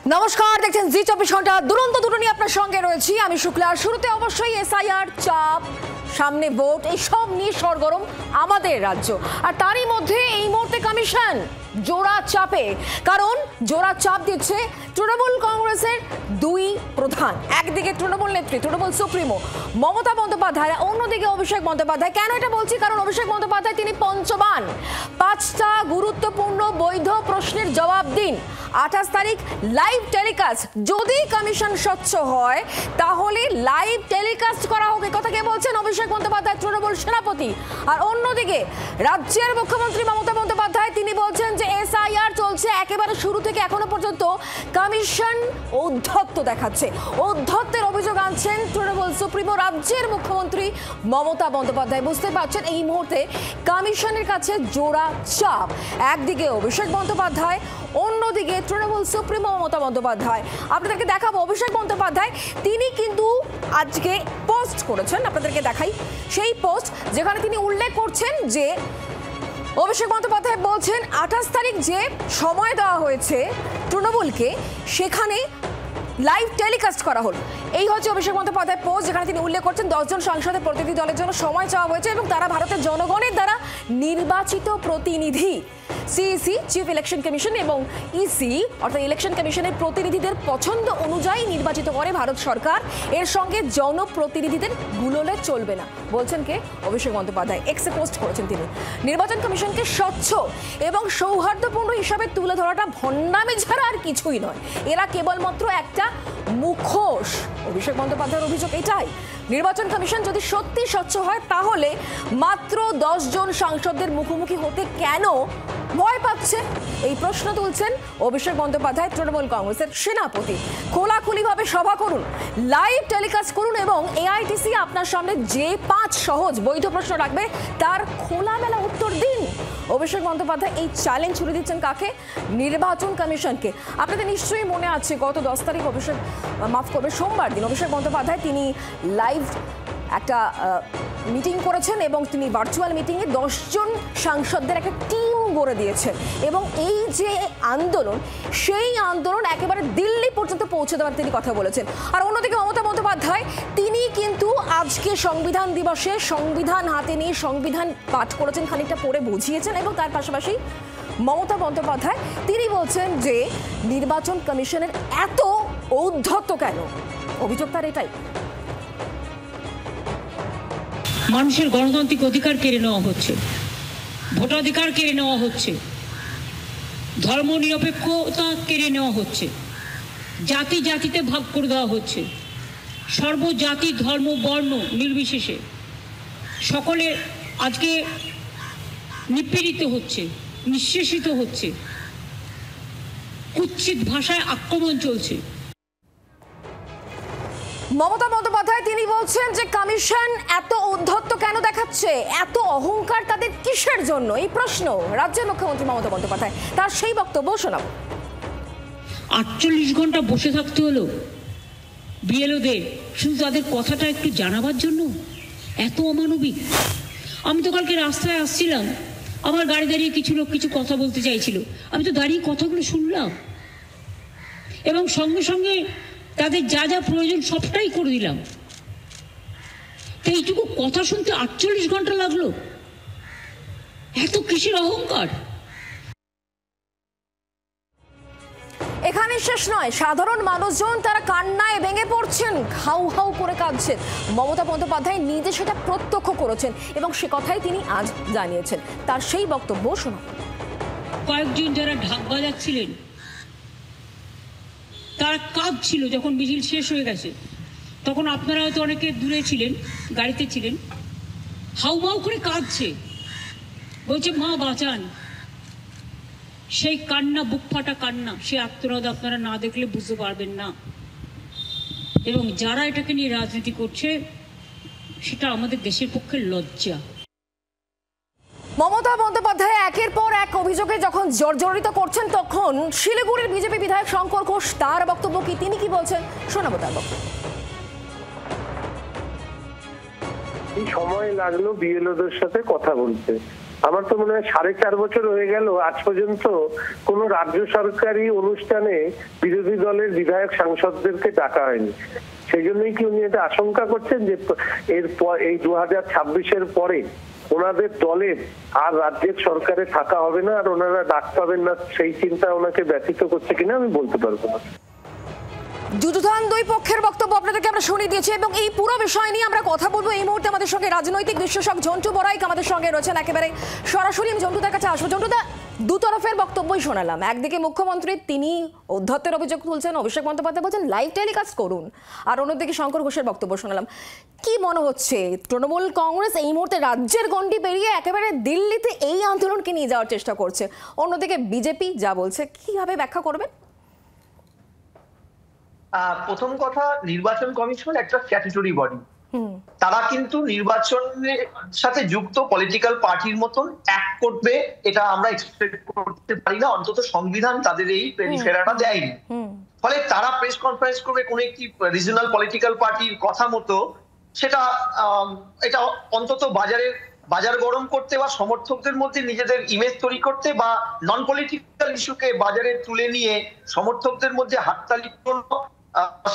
নমস্কার, দেখছেন জি 24 ঘন্টা দুরন্ত দুটো নিয়ে আপনার সঙ্গে রয়েছি আমি শুক্লা। শুরুতে অবশ্যই এসআইআর, চাপ, সামনে ভোট, এই সব নিয়ে সরগরম আমাদের রাজ্য। আর তারই মধ্যে এই মুহূর্তে কমিশন জোড়া চাপে, কারণ জোড়া চাপ দিচ্ছে তৃণমূল কংগ্রেসের দুই প্রধান। একদিকে তৃণমূল নেত্রী, তৃণমূল সুপ্রিমো মমতা বন্দ্যোপাধ্যায়, অন্যদিকে অভিষেক বন্দ্যোপাধ্যায়। কেন এটা বলছি? কারণ অভিষেক বন্দ্যোপাধ্যায় তিনি পঞ্চবান। 5টা গুরুত্বপূর্ণ বৈধ প্রশ্নের জবাব দিন। 28 তারিখ লাইভ টেলিকাস্ট, যদি কমিশন স্বচ্ছ হয় তাহলে লাইভ টেলিকাস্ট করা হোক। কথা কে বলছেন? অভিষেক বন্দ্যোপাধ্যায়, তৃণমূল সেনাপতি। আর অন্যদিকে রাজ্যের মুখ্যমন্ত্রী মমতা বন্দ্যোপাধ্যায় তিনি বলছেন যে এসআইআর চলছে একেবারে শুরু থেকে এখনো পর্যন্ত, কমিশন ঔদ্ধত্য দেখাচ্ছে। ঔদ্ধত্যের অভিযোগ আনছেন তৃণমূল সুপ্রিমো রাজ্যের মুখ্যমন্ত্রী মমতা বন্দ্যোপাধ্যায়। বুঝতে পারছেন এই মুহূর্তে কমিশনের কাছে জোড়া চাপ। একদিকে অভিষেক বন্দ্যোপাধ্যায়, অন্যদিকে তৃণমূল সুপ্রিমো মমতা বন্দ্যোপাধ্যায়। আপনাদেরকে দেখাবো অভিষেক বন্দ্যোপাধ্যায় তিনি কিন্তু আজকে পোস্ট করেছেন, আপনাদেরকে দেখাই সেই পোস্ট, যেখানে তিনি উল্লেখ করছেন যে অভিষেক বন্দ্যোপাধ্যায় বলছেন 28 তারিখ যে সময় দেওয়া হয়েছে তৃণমূলকে, সেখানে লাইভ টেলিকাস্ট করা হল। এই হচ্ছে অভিষেক বন্দ্যোপাধ্যায় পোস্ট, যেখানে তিনি উল্লেখ করছেন 10 জন সাংসদের প্রতিনিধি দলের জন্য সময় চাওয়া হয়েছে এবং তারা ভারতের জনগণের দ্বারা নির্বাচিত প্রতিনিধি। সিইসি, চিফ ইলেকশন কমিশন এবং ইসি অর্থাৎ ইলেকশন কমিশনের প্রতিনিধিদের পছন্দ অনুযায়ী নির্বাচিত করে ভারত সরকার। এর সঙ্গে জনপ্রতিনিধিদের গুলোলে চলবে না, বলছেন কে? অভিষেক বন্দ্যোপাধ্যায় এক্সে পোস্ট করেছেন তিনি। নির্বাচন কমিশনকে স্বচ্ছ এবং সৌহার্দ্যপূর্ণ হিসাবে তুলে ধরাটা ভণ্ডামি ছাড়া আর কিছুই নয়। এরা কেবলমাত্র একটা মুখোশ। অভিষেক বন্দ্যোপাধ্যায়ের অভিযোগ এটাই। নির্বাচন কমিশন যদি সত্যি স্বচ্ছ হয় তাহলে মাত্র 10 জন সাংসদদের মুখোমুখি হতে কেন ভয় পাচ্ছে, এই প্রশ্ন তুলছেন অভিষেক বন্দ্যোপাধ্যায়, তৃণমূল কংগ্রেসের সেনাপতি। খোলাখুলিভাবে সভা করুন, লাইভ টেলিকাস্ট করুন এবং এআইটিসি আপনার সামনে যে 5 সহজ বৈধ প্রশ্ন রাখবে তার খোলামেলা উত্তর দিন। অভিষেক বন্দ্যোপাধ্যায় এই চ্যালেঞ্জ ছুড়ে দিচ্ছেন কাকে? নির্বাচন কমিশনকে। আপনাদের নিশ্চয়ই মনে আছে গত 10 তারিখ সোমবার দিন অভিষেক বন্দ্যোপাধ্যায় তিনি লাইভ একটা মিটিং করেছেন এবং তিনি ভার্চুয়াল মিটিংয়ে 10 জন সাংসদদের একটা টিম গড়ে দিয়েছেন এবং এই যে আন্দোলন, সেই আন্দোলন একেবারে দিল্লি পর্যন্ত পৌঁছে দেওয়ার তিনি কথা বলেছেন। আর অন্যদিকে মমতা বন্দ্যোপাধ্যায় তিনি কিন্তু আজকে সংবিধান দিবসে সংবিধান হাতে নিয়ে সংবিধান পাঠ করেছেন, খানিকটা পড়ে বুঝিয়েছেন এবং তার পাশাপাশি মমতা বন্দ্যোপাধ্যায় তিনি বলছেন যে নির্বাচন কমিশনের এত ঔদ্ধত্য কেন? অভিযোগ তার এটাই। মানুষের গণতান্ত্রিক অধিকার কেড়ে নেওয়া হচ্ছে, ভোটাধিকার কেড়ে নেওয়া হচ্ছে, ধর্ম নিরপেক্ষতা কেড়ে নেওয়া হচ্ছে, জাতি জাতিতে ভাগ করে দেওয়া হচ্ছে, সর্বজাতি ধর্ম বর্ণ নির্বিশেষে সকলে আজকে নিপীড়িত হচ্ছে, নিঃশেষিত হচ্ছে, কুৎসিত ভাষায় আক্রমণ চলছে। মমতা বন্দ্যোপাধ্যায় তিনি বলছেন যে কমিশন এত ঔদ্ধত্য কেন দেখাচ্ছে, এত অহংকার তাদের কিসের জন্য, এই প্রশ্ন রাজ্যের মুখ্যমন্ত্রী মমতা বন্দ্যোপাধ্যায় তার সেই বক্তব্য শোনাব। 48 ঘন্টা বসে থাকতে হলো বিএলওদের শুধু তাদের কথাটা একটু জানাবার জন্য, এত অমানবিক। আমি তো কালকে রাস্তায় আসছিলাম, আমার গাড়ি দাঁড়িয়ে কিছু লোক কিছু কথা বলতে চাইছিল, আমি তো দাঁড়িয়ে কথাগুলো শুনলাম এবং সঙ্গে সঙ্গে তাদের যা যা প্রয়োজন সবটাই করে দিলাম। তো এইটুকু কথা শুনতে 48 ঘন্টা লাগলো, এত কিসের অহংকার? এখানে শেষ নয়, সাধারণ মানুষজন তারা কান্নায় ভেঙে পড়ছেন, হাউ হাউ করে কাঁদছেন। মমতা বন্দ্যোপাধ্যায় নিজে সেটা প্রত্যক্ষ করেছেন এবং সে কথাই তিনি আজ জানিয়েছেন। তার সেই বক্তব্য শোনাব। কয়েকজন যারা ঢাক বাজাচ্ছিলেন তারা কাঁদছিল যখন মিছিল শেষ হয়ে গেছে, তখন আপনারা হয়তো অনেকে দূরে ছিলেন, গাড়িতে ছিলেন, হাউমাউ করে কাঁদছে, বলছে মা বাঁচান। সেই কান্না, বুক ফাটা কান্না, সে আত্মনাদ আপনারা না দেখলে বুঝতে পারবেন না। এবং যারা এটাকে নিয়ে রাজনীতি করছে সেটা আমাদের দেশের পক্ষে লজ্জা। মমতা বন্দ্যোপাধ্যায় একের পর এক অভিযোগে যখন জর্জরিত করছেন, তখন শিলিগুড়ির বিজেপি বিধায়ক শঙ্কর ঘোষ তার বক্তব্য কি, তিনি কি বলছেন শোনাবো তার বক্তব্য। সময় লাগলো বিএলওদের সাথে কথা বলতে, আমার তো মনে হয় 4.5 বছর হয়ে গেল আজ পর্যন্ত কোন রাজ্য সরকারি অনুষ্ঠানে বিরোধী দলের বিধায়ক সাংসদদেরকে ডাকা হয়নি। সেই জন্যই কি উনি এটা আশঙ্কা করছেন যে এরপর এই 2026-এর পরে ওনাদের দলের আর রাজ্যের সরকারে থাকা হবে না, আর ওনারা ডাক পাবেন না, সেই চিন্তা ওনাকে ব্যথিত করছে কিনা আমি বলতে পারবো না। যুযুধান দুই পক্ষের বক্তব্য আপনাদেরকে আমরা শুনিয়ে দিয়েছি এবং এই পুরো বিষয় নিয়ে আমরা কথা বলবো। এই মুহূর্তে আমাদের সঙ্গে রাজনৈতিক বিশ্লেষক ঝন্টু বড়াইক আমাদের সঙ্গে রয়েছেন একেবারে সরাসরি। আমি ঝন্টুদার কাছে আসবো। ঝন্টুদা, দুতরফের বক্তব্যই শোনালাম। একদিকে মুখ্যমন্ত্রী তিনি অধ্যত্বের অভিযোগ তুলছেন, অভিষেক বন্দ্যোপাধ্যায় বলছেন লাইভ টেলিকাস্ট করুন, আর অন্যদিকে শঙ্কর ঘোষের বক্তব্য শোনালাম। কি মনে হচ্ছে তৃণমূল কংগ্রেস এই মুহূর্তে রাজ্যের গণ্ডি পেরিয়ে একেবারে দিল্লিতে এই আন্দোলনকে নিয়ে যাওয়ার চেষ্টা করছে, অন্যদিকে বিজেপি যা বলছে, কিভাবে ব্যাখ্যা করবেন? প্রথম কথা, নির্বাচন কমিশন একটা স্ট্যাটুটরি বডি। তারা কিন্তু নির্বাচনের সাথে যুক্ত পলিটিক্যাল পার্টির মতন অ্যাক্ট করবে এটা আমরা এক্সপেক্ট করতে পারি না, অন্তত সংবিধান তাদের এই ফেরাটা দেয়নি। ফলে তারা প্রেস কনফারেন্স করবে কোন একটি রিজনাল পলিটিক্যাল পার্টির কথা মতো, সেটা এটা অন্তত বাজার গরম করতে বা সমর্থকদের মধ্যে নিজেদের ইমেজ তৈরি করতে বা নন পলিটিক্যাল ইস্যুকে বাজারে তুলে নিয়ে সমর্থকদের মধ্যে হাততালি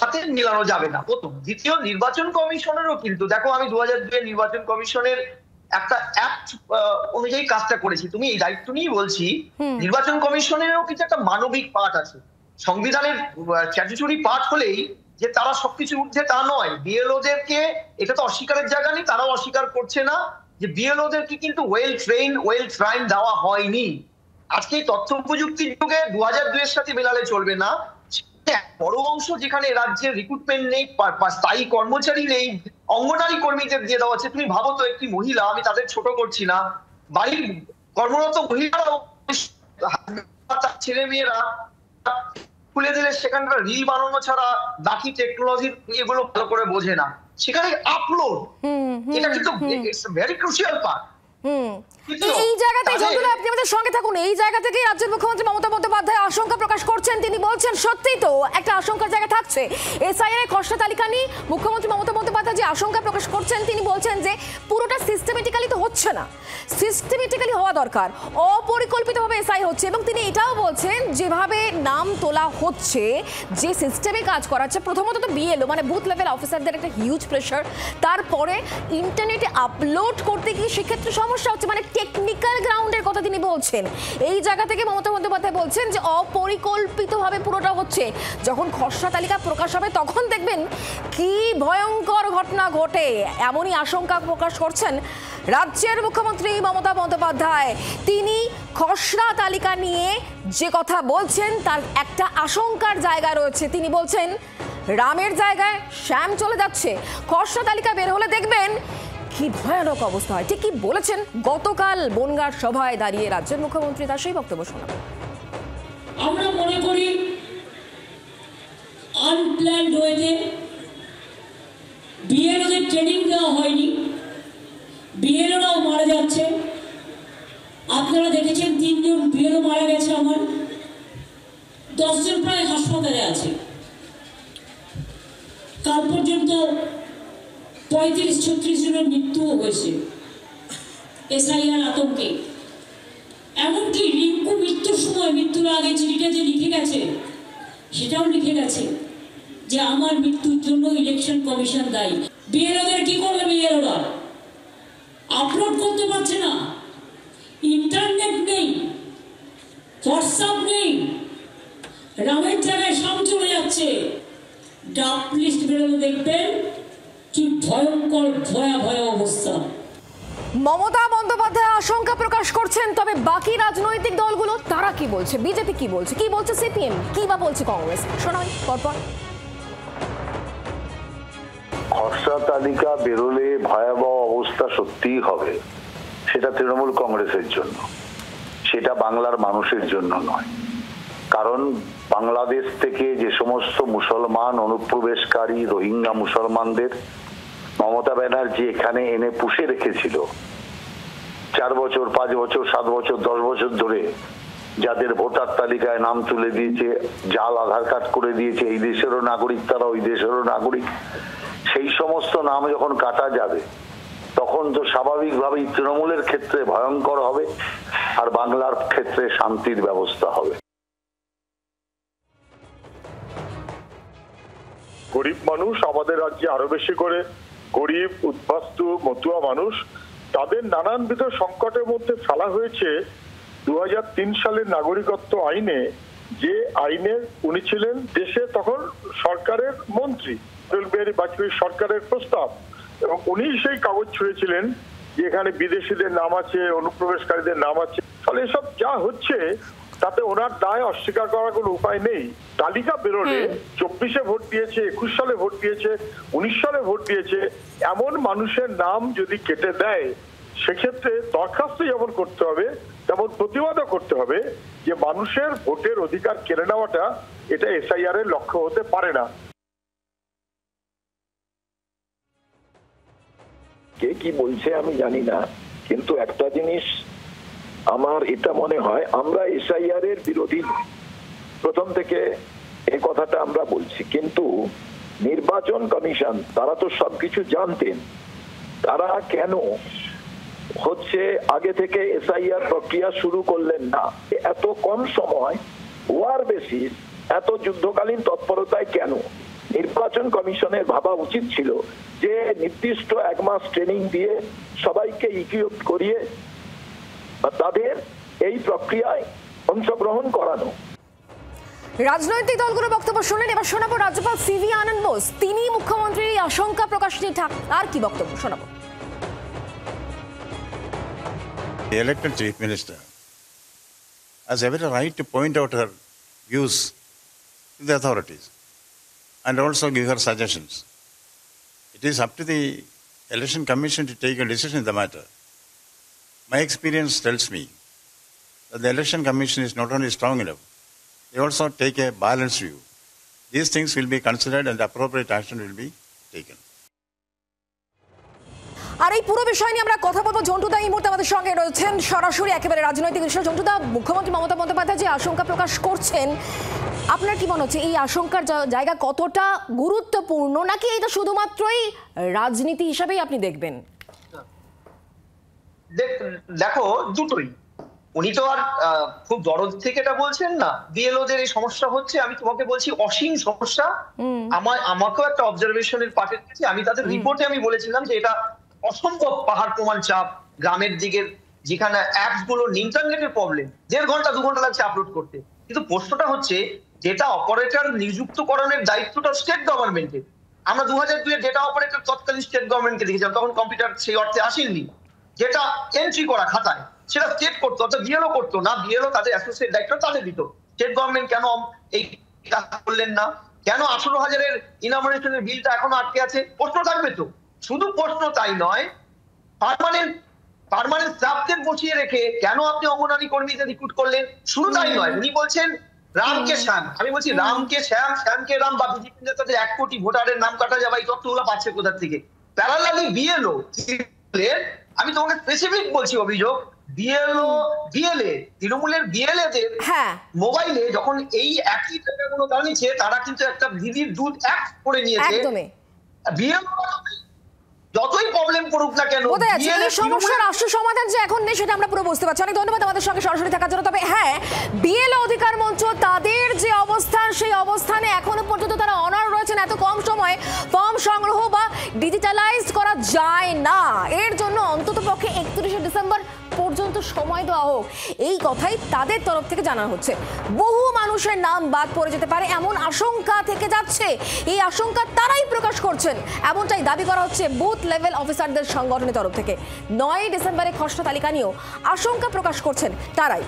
সাথে মিলানো যাবে না, প্রথম। দ্বিতীয়, নির্বাচন কমিশনেরও কিন্তু দেখো, আমি 2002 নির্বাচন কমিশনের একটা অ্যাক্ট অনুযায়ী কাজটা করেছি, তুমি এই দায়িত্ব নিয়ে বলছি। নির্বাচন কমিশনেরও কিন্তু একটা মানবিক পার্ট আছে, সংবিধানের স্ট্যাটুটরি পার্ট হলেই যে তারা সবকিছু ঊর্ধ্বে তা নয়। বিএলওদেরকে, এটা তো অস্বীকারের জায়গা নেই, তারাও অস্বীকার করছে না যে বিএলওদেরকে কিন্তু ওয়েল ট্রেন দেওয়া হয়নি। আজকে তথ্য প্রযুক্তির যুগে 2002-এর সাথে মেলালে চলবে না। বড় অংশ যেখানে রাজ্যের রিক্রুটমেন্ট নেই, স্থায়ী কর্মচারী নেই, অঙ্গনারী কর্মীদের দিয়ে দেওয়া হচ্ছে। তুমি ভাবো তো, একটি মহিলা, আমি তাদের ছোট করছি না, বাড়ির কর্মরত মহিলারাও ছেলে মেয়েরা খুলে দিলে সেখানকার রিল বানানো ছাড়া বাকি টেকনোলজির এগুলো ভালো করে বোঝে না, সেখানে আপলোড, এটা কিন্তু ভেরি ক্রুশিয়াল পার্ট। এই জায়গাতে আপনি আমাদের সঙ্গে থাকুন। এই জায়গা থেকে রাজ্যের মুখ্যমন্ত্রী মমতা বন্দ্যোপাধ্যায় আশঙ্কা প্রকাশ করছেন। তিনি বলছেন সত্যিই তো একটা আশঙ্কার জায়গা থাকছে। এসআইআর এর খসড়া তালিকা নিয়ে মুখ্যমন্ত্রী মমতা বন্দ্যোপাধ্যায় যে আশঙ্কা প্রকাশ করছেন, তিনি বলছেন যে পুরোটা সিস্টেমেটিক্যালি তো হচ্ছে না, সিস্টেমেটিক্যালি হওয়া দরকার, অপরিকল্পিতভাবে এসআই হচ্ছে। এবং তিনি এটাও বলছেন যেভাবে নাম তোলা হচ্ছে, যে সিস্টেমে কাজ করাচ্ছে, প্রথমত তো বিএলও মানে বুথ লেভেল অফিসারদের একটা হিউজ প্রেশার, তারপরে ইন্টারনেটে আপলোড করতে গিয়ে সেক্ষেত্রে সমস্যা হচ্ছে, মানে টেকনিক্যাল গ্রাউন্ডের কথা তিনি বলছেন। এই জায়গা থেকে মমতা বন্দ্যোপাধ্যায় বলছেন যে অপরিকল্পিতভাবে পুরোটা হচ্ছে। যখন খসড়া তালিকা প্রকাশ হবে তখন দেখবেন কি ভয়ঙ্কর ঘটনা ঘটে, এমনই আশঙ্কা প্রকাশ করছেন রাজ্যের মুখ্যমন্ত্রী মমতা বন্দ্যোপাধ্যায়। তিনি খসড়া তালিকা নিয়ে যে কথা বলছেন তার একটা আশঙ্কার জায়গা রয়েছে। তিনি বলছেন রামের জায়গায় শ্যাম চলে যাচ্ছে, খসড়া তালিকা বের হলে দেখবেন কি ভয়ানক অবস্থা হয়। ঠিক কি বলেছেন গতকাল বনগাঁর সভায় দাঁড়িয়ে রাজ্যের মুখ্যমন্ত্রী, তার সেই বক্তব্য শোনাবো। আমরা মনে করি আনপ্ল্যান্ড ওয়েতে বিএলওদের ট্রেনিং দেওয়া হয়নি, বিএলওরাও মারা যাচ্ছে। আপনারা দেখেছেন 3 জন বিএলও মারা গেছে, আমার 10 জন প্রায় হাসপাতালে আছে। কাল পর্যন্ত 35-36 জনের মৃত্যুও হয়েছে এসআইআর আতঙ্কে। এমনকি রিঙ্কু মৃত্যুর সময়, মৃত্যুর আগে চিঠিটা যে লিখে গেছে, সেটাও লিখে গেছে যে আমার মৃত্যুর জন্য ইলেকশন কমিশন দায়ী। বিএলওদের কি করবে? বিএলওরা আপলোড করতে পারছে না, ইন্টারনেট নেই, হোয়াটসঅ্যাপ নেই, রামের জায়গায় শাম চলে যাচ্ছে। ড্রাফট লিস্ট বেরোলে দেখবেন কি ভয়ঙ্কর ভয়াবহ অবস্থা। মমতা বন্দ্যোপাধ্যায় আশঙ্কা প্রকাশ করছেন, তবে বাকি রাজনৈতিক দলগুলো তারা কি বলছে? বিজেপি কি বলছে, কি বলছে সিপিএম, কি বা বলছে কংগ্রেস? শোনাই পরপর। খসড়া তালিকা বেরোলে ভয়াবহ অবস্থা সত্যিই হবে, সেটা তৃণমূল কংগ্রেসের জন্য, সেটা বাংলার মানুষের জন্য নয়। কারণ বাংলাদেশ থেকে যে সমস্ত মুসলমান অনুপ্রবেশকারী রোহিঙ্গা মুসলমানদের মমতা ব্যানার্জি এখানে এনে পুষে রেখেছিল 4 বছর, 5 বছর, 7 বছর, 10 বছর ধরে, যাদের ভোটার তালিকায় নাম তুলে দিয়েছে, জাল আধার কার্ড করে দিয়েছে, এই দেশেরও নাগরিক তারা, ওই দেশেরও নাগরিক, সেই সমস্ত নাম যখন কাটা যাবে তখন তো স্বাভাবিকভাবেই তৃণমূলের ক্ষেত্রে ভয়ঙ্কর হবে, আর বাংলার ক্ষেত্রে শান্তির ব্যবস্থা হবে। গরিব মানুষ আমাদের রাজ্যে আরো বেশি করে, গরিব উদ্বাস্তু মতুয়া মানুষ, তাদের নানানবিধ সংকটের মধ্যে ফেলা হয়েছে 2003 সালের নাগরিকত্ব আইনে, যে আইনের উনি ছিলেন দেশে তখন সরকারের মন্ত্রী, অটল বিহারী বাজপেয়ী সরকারের প্রস্তাব, এবং উনি সেই কাগজ ছুঁড়েছিলেন যে এখানে বিদেশিদের নাম আছে, অনুপ্রবেশকারীদের নাম আছে। ফলে এসব যা হচ্ছে তাতে ওনার দায় অস্বীকার করার কোনো উপায় নেই। তালিকা বেরোলে 24-এ ভোট দিয়েছে, 21 সালে ভোট দিয়েছে, 19 সালে ভোট দিয়েছে, এমন মানুষের নাম যদি কেটে দেয়, সেক্ষেত্রে দরখাস্ত যেমন করতে হবে তেমন প্রতিবাদও করতে হবে যে মানুষের ভোটের অধিকার কেড়ে নেওয়াটা এটা এসআইআর এর লক্ষ্য হতে পারে না। কে কি বলছে আমি জানি না, কিন্তু একটা জিনিস আমার এটা মনে হয়, আমরা এসআইআর এর বিরোধী প্রথম থেকে এই কথাটা আমরা বলছি, কিন্তু নির্বাচন কমিশন তারা তো সবকিছু জানতেন, তারা কেন হচ্ছে আগে থেকে এসআইআর প্রক্রিয়া শুরু করলেন না? এত কম সময়, ওয়ার বেসিস, এত যুদ্ধকালীন তৎপরতায় কেন? নির্বাচন কমিশনের ভাবা উচিত ছিল যে নির্দিষ্ট 1 মাস ট্রেনিং দিয়ে সবাইকে ইকুইপ করিয়ে তাদের এই প্রক্রিয়ায় অংশগ্রহণ করানো। রাজনৈতিক দলগুলোর বক্তব্য শুনলেন, এবার শোনাবো রাজ্যপাল সিভি আনন্দ বোস। তিনি মুখ্যমন্ত্রীর এই আশঙ্কা প্রকাশ নিয়ে আর কি বক্তব্য শোনাবো। The elected Chief Minister has every right to point out her views to the authorities and also give her suggestions. It is up to the Election Commission to take a decision in the matter. My experience tells me that the Election Commission is not only strong enough, they also take a balanced view. These things will be considered and appropriate action will be taken. আর এই পুরো বিষয় নিয়ে আমরা কথা বলবো। জন্টুদা এই মুহূর্তে আমাদের সঙ্গে রয়েছেন, সরাসরি একেবারে রাজনৈতিক বিষয়। জন্টুদা, মুখ্যমন্ত্রী মমতা বন্দ্যোপাধ্যায় যে আশঙ্কা প্রকাশ করছেন, আপনার কি মনে হচ্ছে এই আশঙ্কার জায়গা কতটা গুরুত্বপূর্ণ, নাকি এটা শুধুমাত্রই রাজনীতি হিসাবেই আপনি দেখবেন? দেখো, দুটোই। উনি তো আর খুব দরদ থেকে এটা বলছেন না। বিএলওদের এই সমস্যা হচ্ছে, আমি তোমাকে বলছি অসীম সমস্যা। আমাকেও একটা অবজারভেশনের পাঠিয়ে দিয়েছি, আমি তাদের রিপোর্টে আমি বলেছিলাম যে এটা অসম্ভব পাহাড় প্রমাণ চাপ। গ্রামের দিকের যেখানে অ্যাপস গুলো ইন্টারনেটের প্রবলেম, 1.5 ঘন্টা 2 ঘন্টা লাগছে আপলোড করতে। কিন্তু প্রশ্নটা হচ্ছে, ডেটা অপারেটর নিযুক্ত করানোর দায়িত্বটা স্টেট গভর্নমেন্টের। আমরা 2002 এর ডেটা অপারেটর তৎকালীন স্টেট গভর্নমেন্টকে দেখেছিলাম, তখন কম্পিউটার সেই অর্থে আসেননি। যেটা এন্ট্রি করা খাতায় সেটা স্টেট করতো, অর্থাৎ বিএলও করতো না। বিএলও তাদের অ্যাসোসিয়েট দায়িত্ব তাদের দিত। স্টেট গভর্নমেন্ট কেন এই কাজ করলেন না? কেন 18,000-এর ইনামোরেশনের বিলটা এখনো আটকে আছে? প্রশ্ন থাকবে তো। শুধু প্রশ্ন তাই নয়, পার্মানেন্ট স্টাফদের বসিয়ে রেখে কেন আপনি অঙ্গনারী কর্মীদের রিক্রুট করলেন? শুধু তাই নয়, উনি বলছেন রামকে শ্যাম। আমি বলছি রামকে শ্যাম, শ্যামকে রাম, বা বিজেপি নেতাদের 1 কোটি ভোটারের নাম কাটা যাবে, এই তথ্যগুলো পাচ্ছে কোথা থেকে? প্যারালালি বিএলও, আমি তোমাকে স্পেসিফিক বলছি অভিযোগ, বিএলএ তৃণমূলের বিএলএদের মোবাইলে যখন এই একই জায়গাগুলো দাঁড়িয়েছে, তারা কিন্তু একটা দিদির দুধ অ্যাপ করে নিয়েছে। বিএলও যতই প্রবলেম করুক না কেন, সমস্যার রাষ্ট্র সমাধান যে এখন নেই সেটা আমরা পুরো বুঝতে পারছি। অনেক ধন্যবাদ আমাদের সঙ্গে সরাসরি থাকার জন্য। তবে হ্যাঁ, বিএলও অধিকার মঞ্চ তাদের যে অবস্থান, সেই অবস্থানে এখনো পর্যন্ত তারা অনার রয়েছেন। এত কম সময়ে ফর্ম সংগ্রহ বা ডিজিটালাইজ করা যায় না, এর জন্য অন্তত পক্ষে 31শে ডিসেম্বর পর্যন্ত সময় দেওয়া হোক, এই কথাই তাদের তরফ থেকে জানানো হচ্ছে। বহু মানুষের নাম বাদ পড়ে যেতে পারে এমন আশঙ্কা থেকে যাচ্ছে, এই আশঙ্কা তারাই প্রকাশ করছেন, এমনটাই দাবি করা হচ্ছে বুথ লেভেল অফিসারদের সংগঠনের তরফ থেকে। 9 ডিসেম্বরে খসড়া তালিকা নিয়েও আশঙ্কা প্রকাশ করছেন তারাই।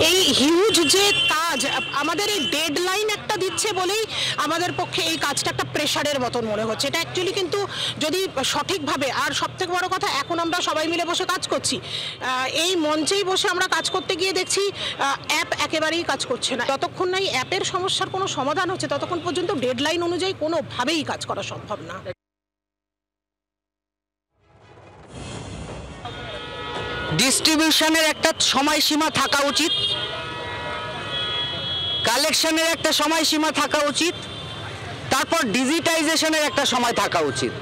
এই হিউজ যে কাজ, আমাদের এই ডেডলাইন একটা দিচ্ছে বলেই আমাদের পক্ষে এই কাজটা একটা প্রেশারের মতন মনে হচ্ছে। এটা অ্যাকচুয়ালি কিন্তু যদি সঠিকভাবে, আর সবথেকে বড় কথা, এখন আমরা সবাই মিলে বসে কাজ করছি, এই মঞ্চেই বসে আমরা কাজ করতে গিয়ে দেখছি অ্যাপ একেবারেই কাজ করছে না। যতক্ষণ না এই অ্যাপের সমস্যার কোনো সমাধান হচ্ছে, ততক্ষণ পর্যন্ত ডেডলাইন অনুযায়ী কোনোভাবেই কাজ করা সম্ভব না। ডিস্ট্রিবিউশনের একটা সময়সীমা থাকা উচিত, কালেকশনের একটা সময়সীমা থাকা উচিত, তারপর ডিজিটাইজেশনের একটা সময় থাকা উচিত।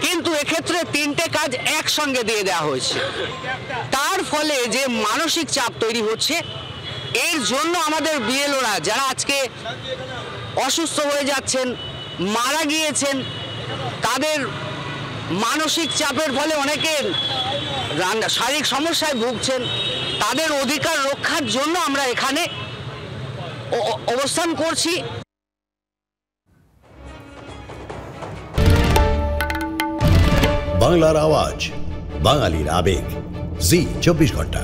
কিন্তু এক্ষেত্রে 3টে কাজ একসঙ্গে দিয়ে দেওয়া হয়েছে। তার ফলে যে মানসিক চাপ তৈরি হচ্ছে, এর জন্য আমাদের বিএলওরা যারা আজকে অসুস্থ হয়ে যাচ্ছেন, মারা গিয়েছেন, তাদের মানসিক চাপের ফলে অনেকের শারীরিক সমস্যায় ভুগছেন, তাদের অধিকার রক্ষার জন্য আমরা এখানে অবস্থান করছি। বাংলার আওয়াজ, বাঙালির আবেগ, জি 24 ঘন্টা।